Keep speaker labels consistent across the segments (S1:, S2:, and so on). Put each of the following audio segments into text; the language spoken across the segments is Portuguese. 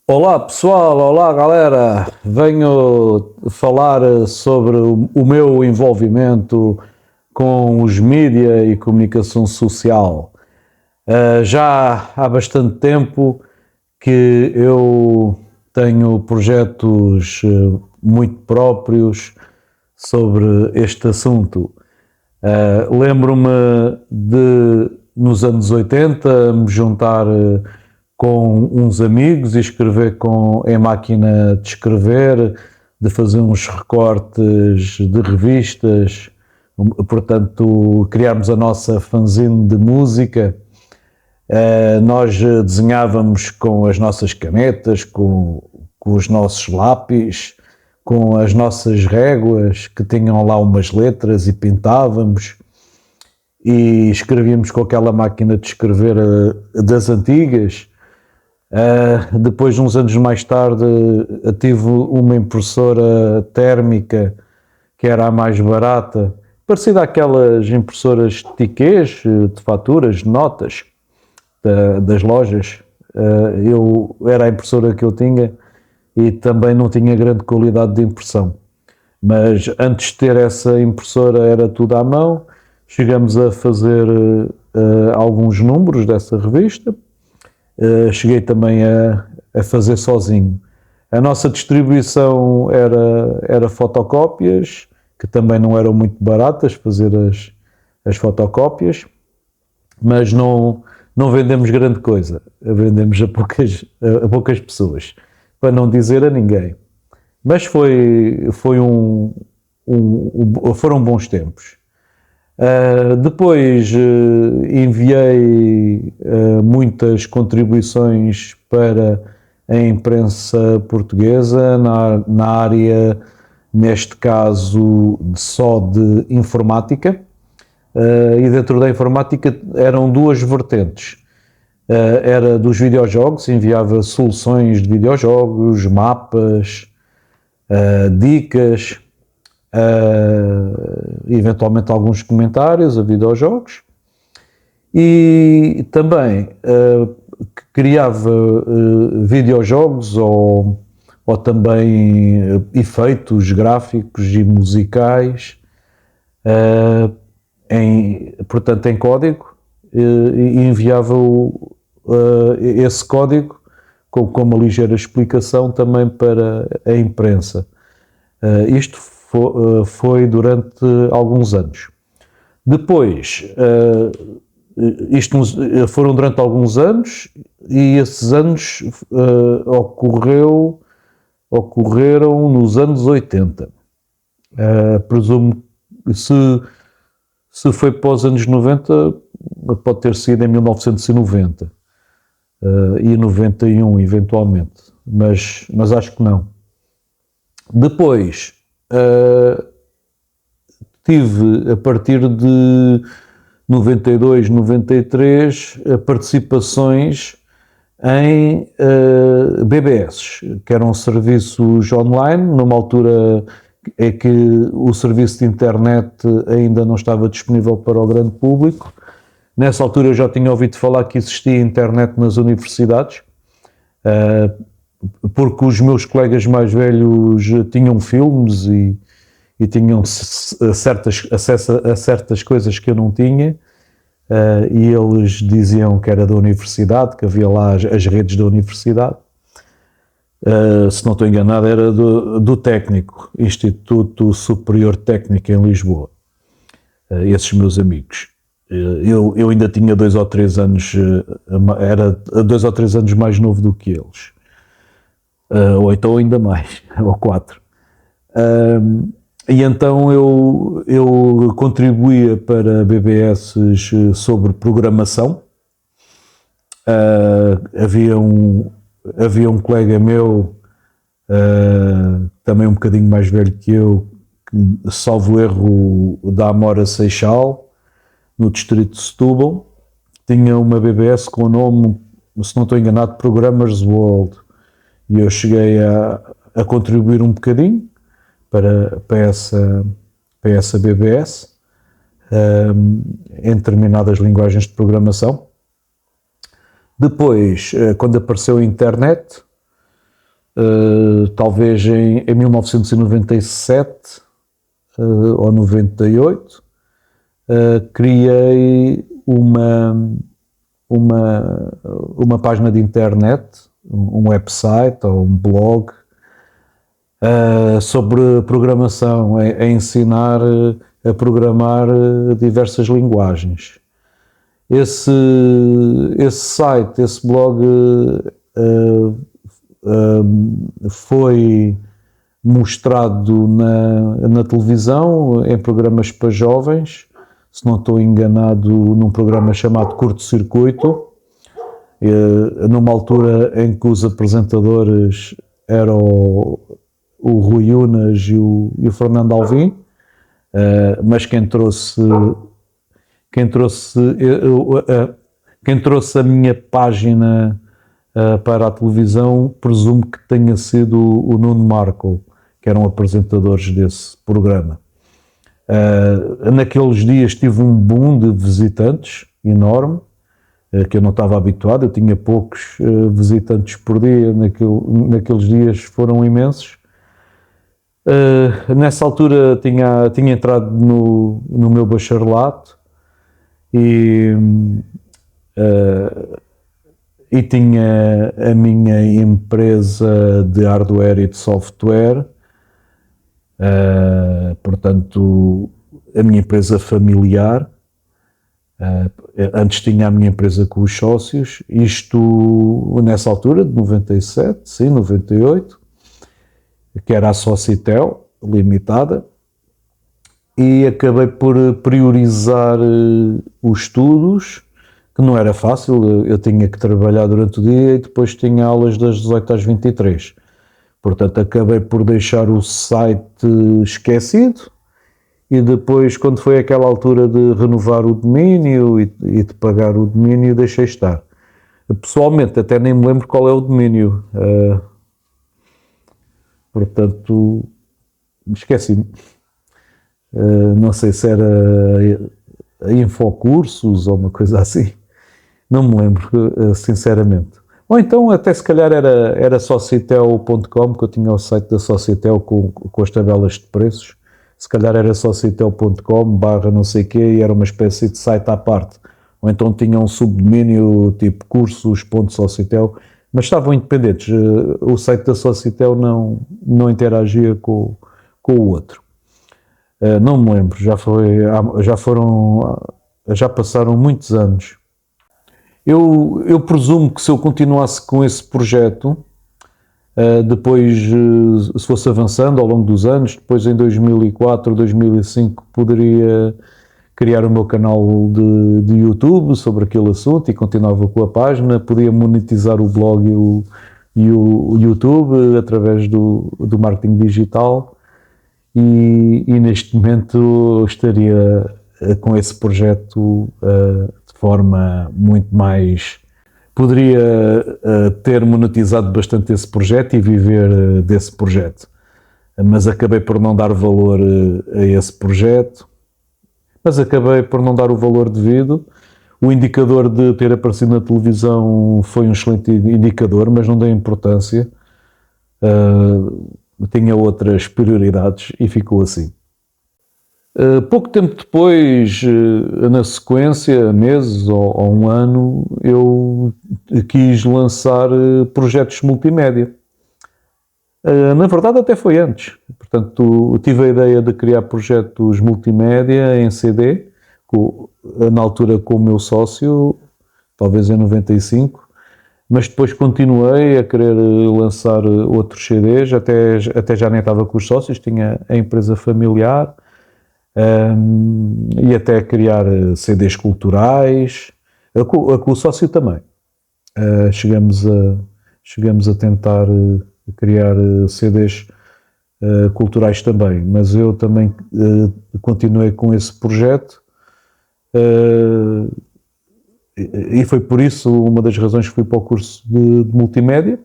S1: Olá pessoal, olá galera, venho falar sobre o meu envolvimento com os mídia e comunicação social. Já há bastante tempo que eu tenho projetos muito próprios sobre este assunto. Lembro-me de, nos anos 80, me juntar com uns amigos e escrever em máquina de escrever, de fazer uns recortes de revistas, portanto, criarmos a nossa fanzine de música. Nós desenhávamos com as nossas canetas, com os nossos lápis, com as nossas réguas que tinham lá umas letras e pintávamos e escrevíamos com aquela máquina de escrever das antigas. Depois, uns anos mais tarde, tive uma impressora térmica que era a mais barata, parecida àquelas impressoras tiquês, de faturas, de notas das lojas. Era a impressora que eu tinha e também não tinha grande qualidade de impressão. Mas antes de ter essa impressora era tudo à mão. Chegamos a fazer alguns números dessa revista. Cheguei também a fazer sozinho. A nossa distribuição era fotocópias, que também não eram muito baratas, fazer as fotocópias, mas não vendemos grande coisa, vendemos a poucas pessoas, para não dizer a ninguém. Mas foram bons tempos. Depois enviei muitas contribuições para a imprensa portuguesa na área, neste caso, só de informática. E dentro da informática eram duas vertentes. Era dos videojogos, enviava soluções de videojogos, mapas, dicas, eventualmente alguns comentários a videojogos, e também criava videojogos ou também efeitos gráficos e musicais, portanto em código, e enviava esse código com uma ligeira explicação também para a imprensa. Isto foi durante alguns anos. Depois, foram durante alguns anos, e esses anos ocorreram nos anos 80. Presumo que se foi para os anos 90, pode ter sido em 1990 e 91 eventualmente, mas acho que não. Depois tive, a partir de 92, 93, participações em BBS, que eram serviços online, numa altura em que o serviço de internet ainda não estava disponível para o grande público. Nessa altura eu já tinha ouvido falar que existia internet nas universidades, porque os meus colegas mais velhos tinham filmes e tinham acesso a certas coisas que eu não tinha, e eles diziam que era da universidade, que havia lá as redes da universidade. Se não estou enganado, era do Técnico, Instituto Superior Técnico em Lisboa. Esses meus amigos. Eu ainda tinha 2 ou 3 anos, era 2 ou 3 anos mais novo do que eles. Ou então ainda mais, ou 4. E então eu contribuía para BBS sobre programação. Havia um colega meu, também um bocadinho mais velho que eu, salvo erro, da Amora Seixal, no distrito de Setúbal. Tinha uma BBS com o nome, se não estou enganado, Programmers World. E eu cheguei a contribuir um bocadinho para essa BBS, em determinadas linguagens de programação. Depois, quando apareceu a internet, talvez em 1997 ou 98, criei uma página de internet, um website ou um blog sobre programação, a ensinar a programar diversas linguagens. Esse site, esse blog foi mostrado na televisão, em programas para jovens, se não estou enganado, num programa chamado Curto Circuito, numa altura em que os apresentadores eram o Rui Unas e o Fernando Alvim, mas quem trouxe a minha página para a televisão, presumo que tenha sido o Nuno Marco, que eram apresentadores desse programa. Naqueles dias tive um boom de visitantes enorme, que eu não estava habituado, eu tinha poucos visitantes por dia, naqueles dias foram imensos. Nessa altura tinha entrado no meu bacharelato e tinha a minha empresa de hardware e de software, portanto, a minha empresa familiar. Antes tinha a minha empresa com os sócios, isto nessa altura, de 97, sim, 98, que era a Socitel Limitada, e acabei por priorizar os estudos, que não era fácil, eu tinha que trabalhar durante o dia e depois tinha aulas das 18 às 23. Portanto, acabei por deixar o site esquecido e depois, quando foi aquela altura de renovar o domínio e de pagar o domínio, deixei estar. Pessoalmente, até nem me lembro qual é o domínio. Portanto, esqueci-me. Não sei se era a Infocursos ou uma coisa assim. Não me lembro, sinceramente. Ou então, até se calhar era Socitel.com, que eu tinha o site da Socitel com as tabelas de preços. Se calhar era Socitel.com / não sei o quê, e era uma espécie de site à parte. Ou então tinha um subdomínio tipo cursos.socitel, mas estavam independentes. O site da Socitel não interagia com o outro. Não me lembro, já passaram muitos anos. Eu presumo que se eu continuasse com esse projeto, depois, se fosse avançando ao longo dos anos, depois em 2004, 2005, poderia criar o meu canal de YouTube sobre aquele assunto e continuava com a página, podia monetizar o blog e o YouTube através do marketing digital e neste momento estaria com esse projeto de forma muito mais... Poderia ter monetizado bastante esse projeto e viver desse projeto, mas acabei por não dar valor a esse projeto, mas acabei por não dar o valor devido. O indicador de ter aparecido na televisão foi um excelente indicador, mas não dei importância, tinha outras prioridades e ficou assim. Pouco tempo depois, na sequência, meses ou um ano, eu quis lançar projetos multimédia. Na verdade, até foi antes. Portanto, tive a ideia de criar projetos multimédia em CD, na altura com o meu sócio, talvez em 95, mas depois continuei a querer lançar outros CDs, até já nem estava com os sócios, tinha a empresa familiar, e até criar CDs culturais, com o sócio também. Chegamos a tentar criar CDs culturais também, mas eu também continuei com esse projeto, e foi por isso uma das razões que fui para o curso de multimédia,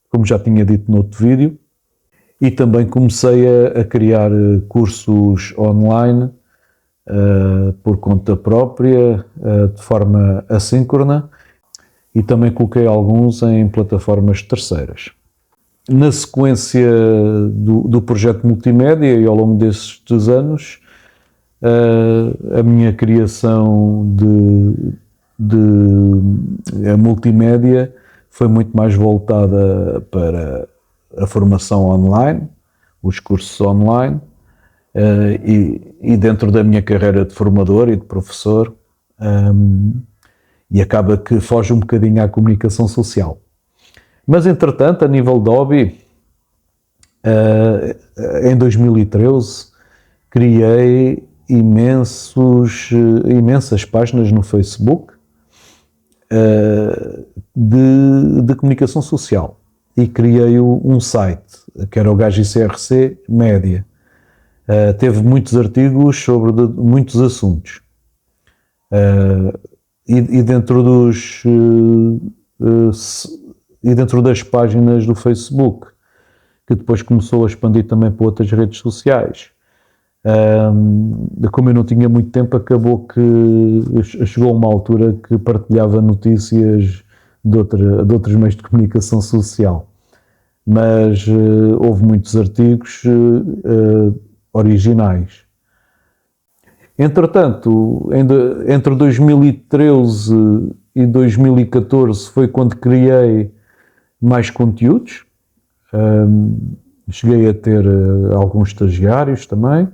S1: como já tinha dito no outro vídeo. E também comecei a criar cursos online por conta própria, de forma assíncrona, e também coloquei alguns em plataformas terceiras. na sequência do projeto multimédia e ao longo destes anos, a minha criação de a multimédia foi muito mais voltada para a formação online, os cursos online, e dentro da minha carreira de formador e de professor, e acaba que foge um bocadinho à comunicação social. Mas, entretanto, a nível de hobby, em 2013, criei imensas páginas no Facebook de comunicação social. E criei um site, que era o Gajo ICRC Média. Teve muitos artigos sobre muitos assuntos. E dentro das páginas do Facebook, que depois começou a expandir também para outras redes sociais, como eu não tinha muito tempo, acabou que chegou uma altura que partilhava notícias de outros meios de comunicação social. Mas houve muitos artigos originais. Entretanto, entre 2013 e 2014 foi quando criei mais conteúdos. Cheguei a ter alguns estagiários também.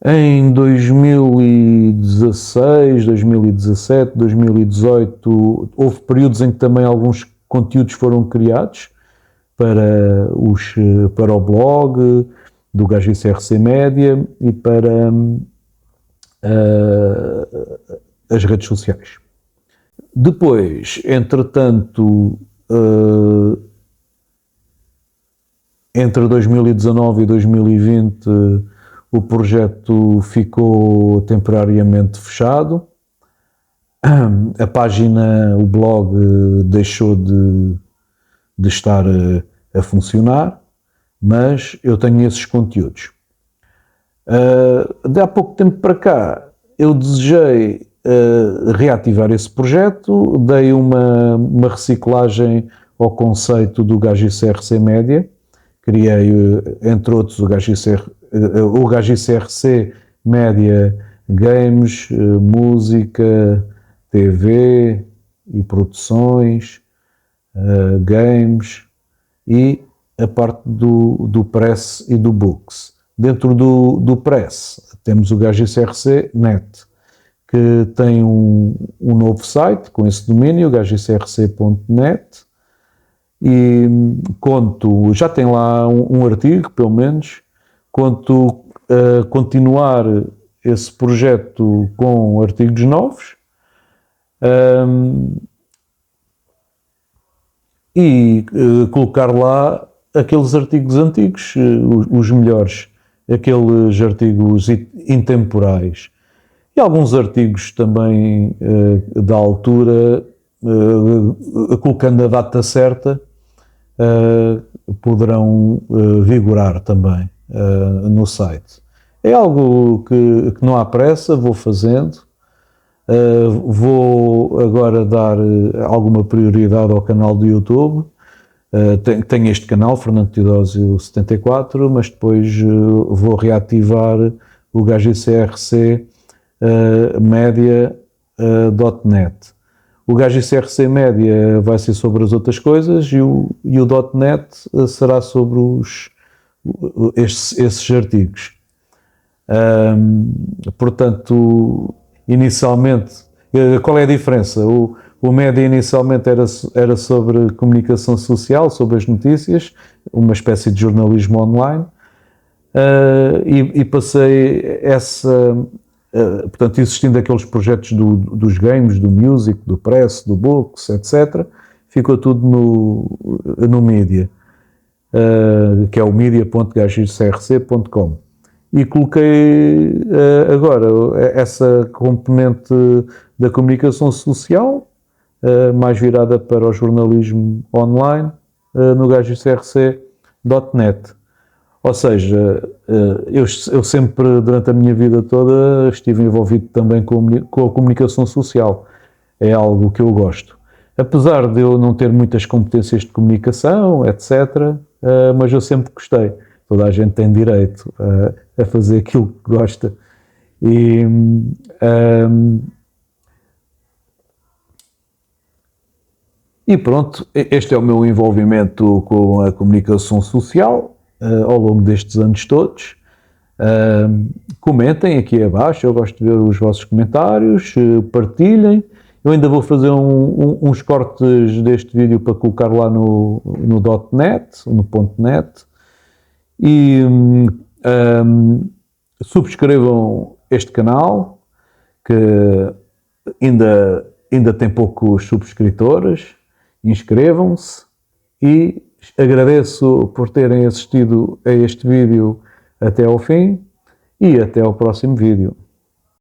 S1: Em 2016, 2017, 2018, houve períodos em que também alguns conteúdos foram criados para o blog do Gajo ICRC Média e para as redes sociais. Depois, entretanto, entre 2019 e 2020, o projeto ficou temporariamente fechado. A página, o blog, deixou de estar a funcionar, mas eu tenho esses conteúdos. De há pouco tempo para cá, eu desejei reativar esse projeto, dei uma reciclagem ao conceito do Gajo ICRC Média, criei, entre outros, o Gajo ICRC Média Games, música, TV e produções, games e a parte do Press e do Books. Dentro do Press temos o Gajo ICRC Net, que tem um novo site com esse domínio, gajoicrc.net, e já tem lá um artigo, pelo menos, conto continuar esse projeto com artigos novos, e colocar lá aqueles artigos antigos, os melhores, aqueles artigos intemporais. E alguns artigos também da altura, colocando a data certa, poderão vigorar também no site. É algo que não há pressa, vou fazendo. Vou agora dar alguma prioridade ao canal do YouTube. Tenho este canal, Fernando Teodósio 74, mas depois vou reativar o Gajo ICRC Média.net. O Gajo ICRC Média vai ser sobre as outras coisas e o .net será sobre esses artigos. Portanto, inicialmente, qual é a diferença? O Média inicialmente era sobre comunicação social, sobre as notícias, uma espécie de jornalismo online, e passei portanto, existindo aqueles projetos dos games, do music, do press, do books, etc., ficou tudo no Media, que é o media.gajoicrc.com. E coloquei agora essa componente da comunicação social, mais virada para o jornalismo online, no gajoicrc.net. Ou seja, eu sempre, durante a minha vida toda, estive envolvido também com a comunicação social. É algo que eu gosto. apesar de eu não ter muitas competências de comunicação, etc., mas eu sempre gostei. Toda a gente tem direito a fazer aquilo que gosta. E pronto, este é o meu envolvimento com a comunicação social ao longo destes anos todos. Comentem aqui abaixo, eu gosto de ver os vossos comentários, partilhem. Eu ainda vou fazer uns cortes deste vídeo para colocar lá no .net, no .net. E subscrevam este canal, que ainda tem poucos subscritores. Inscrevam-se e agradeço por terem assistido a este vídeo até ao fim e até ao próximo vídeo.